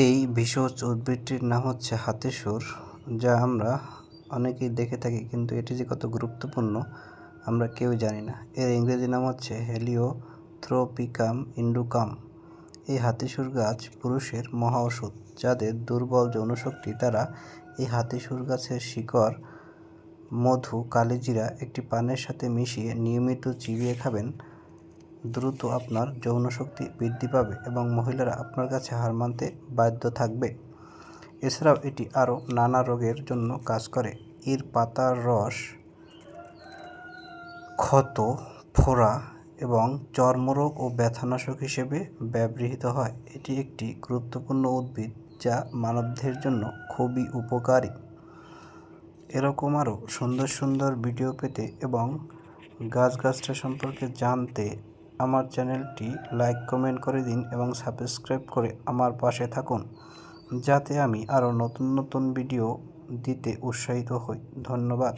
এই ভেষজ উদ্ভিদটির নাম হচ্ছে হাতিসুর, যা আমরা অনেকেই দেখে থাকি, কিন্তু এটি যে কত গুরুত্বপূর্ণ আমরা কেউই জানি না। এর ইংরেজি নাম হচ্ছে হেলিওথ্রোপিকাম ইন্ডিকাম। এই হাতিসুর গাছ পুরুষের মহা ওষুধ। যাদের দুর্বল যৌনশক্তি তারা এই হাতিসুর গাছের শিকড়, মধু, কালিজিরা একটি পানের সাথে মিশিয়ে নিয়মিত চিবিয়ে খাবেন। দ্রুত আপনার যৌনশক্তি বৃদ্ধি পাবে এবং মহিলারা আপনার কাছে হার মানতে বাধ্য থাকবে। এছাড়াও এটি আরও নানা রোগের জন্য কাজ করে। এর পাতার রস ক্ষত, ফোড়া এবং চর্মরোগ ও ব্যথানাশক হিসেবে ব্যবহৃত হয়। এটি একটি গুরুত্বপূর্ণ উদ্ভিদ যা মানবদেহের জন্য খুবই উপকারী। এরকম আরও সুন্দর সুন্দর ভিডিও পেতে এবং গাছগাছড়া সম্পর্কে জানতে আমার চ্যানেলটি লাইক, কমেন্ট করে দিন এবং সাবস্ক্রাইব করে আমার পাশে থাকুন, যাতে আমি আরও নতুন নতুন ভিডিও দিতে উৎসাহিত হই। ধন্যবাদ।